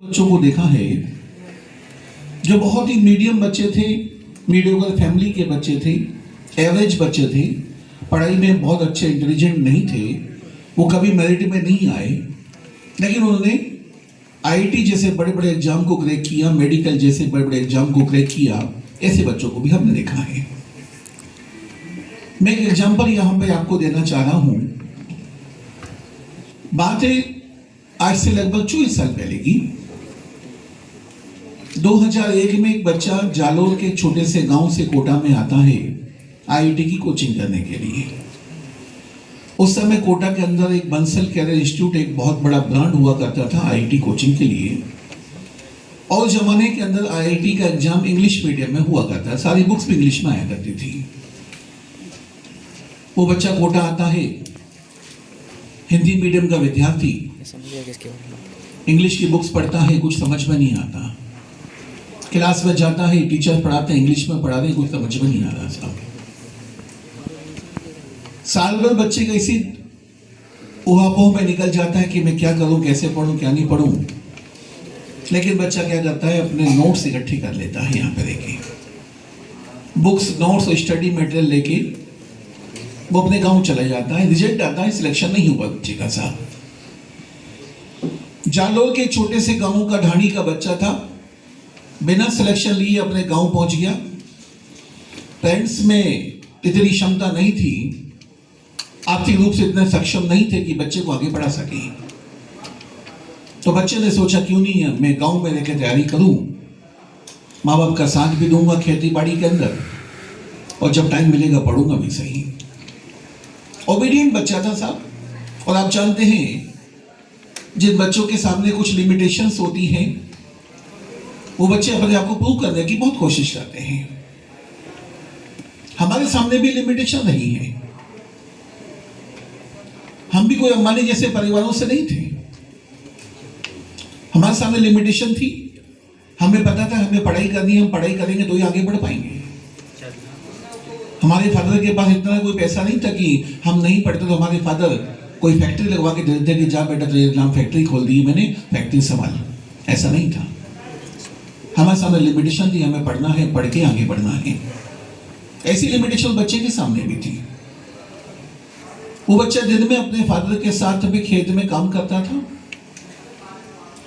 बच्चों को देखा है जो बहुत ही मीडियम बच्चे थे, मीडियोकर फैमिली के बच्चे थे, एवरेज बच्चे थे, पढ़ाई में बहुत अच्छे इंटेलिजेंट नहीं थे, वो कभी मेरिट में नहीं आए, लेकिन उन्होंने आईआईटी जैसे बड़े बड़े एग्जाम को क्रैक किया, मेडिकल जैसे बड़े बड़े एग्जाम को क्रैक किया। ऐसे बच्चों को भी हमने देखा है। मैं एक एग्जाम्पल यहाँ पे आपको देना चाह रहा हूँ। बात है आज से लगभग 24 साल पहले की। 2001 में एक बच्चा जालोर के छोटे से गांव से कोटा में आता है आईआईटी की कोचिंग करने के लिए। उस समय कोटा के अंदर एक बंसल कैरियर इंस्टीट्यूट एक बहुत बड़ा ब्रांड हुआ करता था आईआईटी कोचिंग के लिए, और जमाने के अंदर आईआईटी का एग्जाम इंग्लिश मीडियम में हुआ करता है, सारी बुक्स भी इंग्लिश में आया करती थी। वो बच्चा कोटा आता है, हिंदी मीडियम का विद्यार्थी, इंग्लिश की बुक्स पढ़ता है, कुछ समझ में नहीं आता। क्लास में जाता है, टीचर पढ़ाते हैं, इंग्लिश में पढ़ा रहे, कुछ समझ में नहीं आ रहा साहब। साल भर बच्चे का इसी उहापोह में निकल जाता है कि मैं क्या करूं, कैसे पढ़ूं, क्या नहीं पढ़ूं। लेकिन बच्चा क्या करता है, अपने नोट्स इकट्ठे कर लेता है। यहाँ पे देखिए, बुक्स, नोट्स और स्टडी मटेरियल लेके वो अपने गांव चला जाता है। रिजल्ट आता है, सिलेक्शन नहीं हुआ बच्चे का साहब। जालोर के छोटे से गांव का ढाणी का बच्चा था, बिना सिलेक्शन लिए अपने गांव पहुंच गया। पेरेंट्स में इतनी क्षमता नहीं थी, आर्थिक रूप से इतने सक्षम नहीं थे कि बच्चे को आगे बढ़ा सके। तो बच्चे ने सोचा क्यों नहीं है मैं गांव में रहकर तैयारी करूं, माँ बाप का साथ भी दूंगा खेती बाड़ी के अंदर, और जब टाइम मिलेगा पढ़ूंगा भी सही। ओबीडियंट बच्चा था साहब। और आप जानते हैं जिन बच्चों के सामने कुछ लिमिटेशंस होती हैं, वो बच्चे अपने आप को प्रूव करने की बहुत कोशिश करते हैं। हमारे सामने भी लिमिटेशन नहीं है, हम भी कोई अंबानी जैसे परिवारों से नहीं थे। हमारे सामने लिमिटेशन थी, हमें पता था हमें पढ़ाई करनी है, हम पढ़ाई करेंगे तो ही आगे बढ़ पाएंगे। हमारे फादर के पास इतना कोई पैसा नहीं था कि हम नहीं पढ़ते तो हमारे फादर कोई फैक्ट्री लगवा के दे देते कि जा बेटा तेरे नाम फैक्ट्री खोल दी, मैंने फैक्ट्री संभाल। ऐसा नहीं था। हमारे सामने लिमिटेशन थी, हमें पढ़ना है, पढ़ के आगे बढ़ना है। ऐसी लिमिटेशन बच्चे के सामने भी थी। वो बच्चा दिन में अपने फादर के साथ भी खेत में काम करता था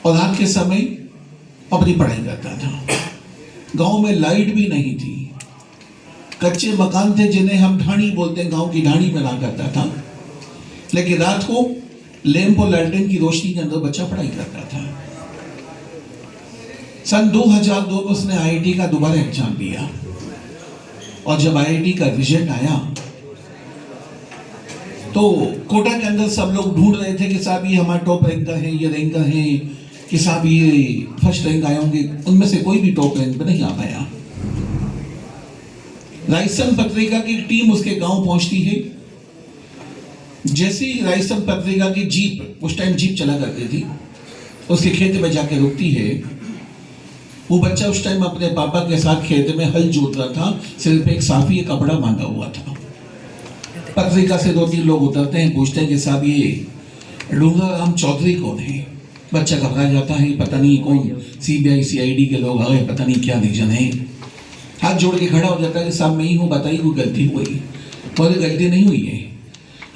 और रात के समय अपनी पढ़ाई करता था। गांव में लाइट भी नहीं थी, कच्चे मकान थे जिन्हें हम ढाणी बोलते हैं, गांव की ढाणी में रहा करता था। लेकिन रात को लैंप और लालटेन की रोशनी के अंदर बच्चा पढ़ाई करता था। सन 2002 में उसने आईआईटी का दोबारा एग्जाम दिया, और जब आईआईटी का रिजल्ट आया तो कोटा के अंदर सब लोग ढूंढ रहे थे कि साहब ये हमारे टॉप रैंकर हैं, ये रैंकर हैं, कि साहब ये फर्स्ट रैंक आए होंगे। उनमें से कोई भी टॉप रैंक पे नहीं आ पाया। रायसन पत्रिका की टीम उसके गांव पहुंचती है। जैसे ही रायसन पत्रिका की जीप, उस टाइम जीप चला करती थी, उसके खेत में जाके रुकती है। वो बच्चा उस टाइम अपने पापा के साथ खेत में हल जोत रहा था, सिर पे एक साफी कपड़ा बांधा हुआ था। पत्रिका से 2-3 लोग उतरते हैं, पूछते हैं कि साहब ये डूंगर राम चौधरी कौन है। बच्चा घबरा जाता है, पता नहीं कौन सीबीआई सीआईडी के लोग आ गए, पता नहीं क्या रीजन है। हाथ जोड़ के खड़ा हो जाता है कि साहब मैं ही हूँ, बताइए कोई गलती हुई। कोई गलती नहीं हुई है,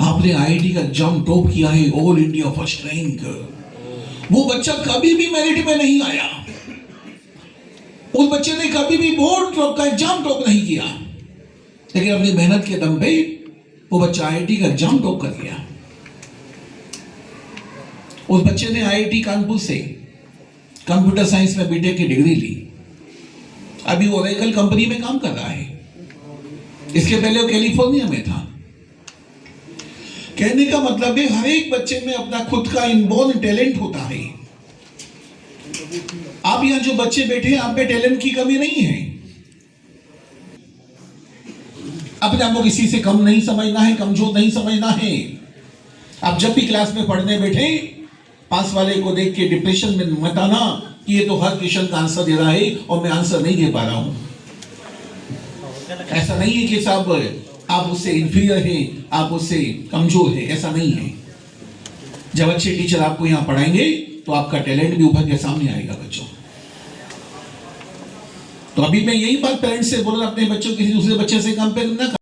आपने आईआईटी का एग्जाम टॉप किया है, ऑल इंडिया फर्स्ट रैंक। वो बच्चा कभी भी मेरिट में नहीं आया, उस बच्चे ने कभी भी बोर्ड टॉप का एग्जाम टॉप नहीं किया, लेकिन अपनी मेहनत के दम पे वो बच्चा आईआईटी का एग्जाम टॉप कर गया। उस बच्चे ने आईआईटी कानपुर से कंप्यूटर साइंस में बीटेक की डिग्री ली। अभी वो ओरेकल कंपनी में काम कर रहा है। इसके पहले वो कैलिफोर्निया में था। कहने का मतलब है हर एक बच्चे में अपना खुद का इनबॉर्न टैलेंट होता है। आप यहां जो बच्चे बैठे हैं, आप में टैलेंट की कमी नहीं है। अपने आप को किसी से कम नहीं समझना है, कमजोर नहीं समझना है। आप जब भी क्लास में पढ़ने बैठे, पास वाले को देख के डिप्रेशन में मत आना कि ये तो हर क्वेश्चन का आंसर दे रहा है और मैं आंसर नहीं दे पा रहा हूं। ऐसा नहीं है कि साहब आप उससे इंफीरियर हैं, आप उससे कमजोर हैं, ऐसा नहीं है। जब अच्छे टीचर आपको यहाँ पढ़ाएंगे तो आपका टैलेंट भी उभर के सामने आएगा बच्चों। तो अभी मैं यही बात पेरेंट्स से बोल रहा, अपने बच्चों किसी दूसरे बच्चे से कंपेयर ना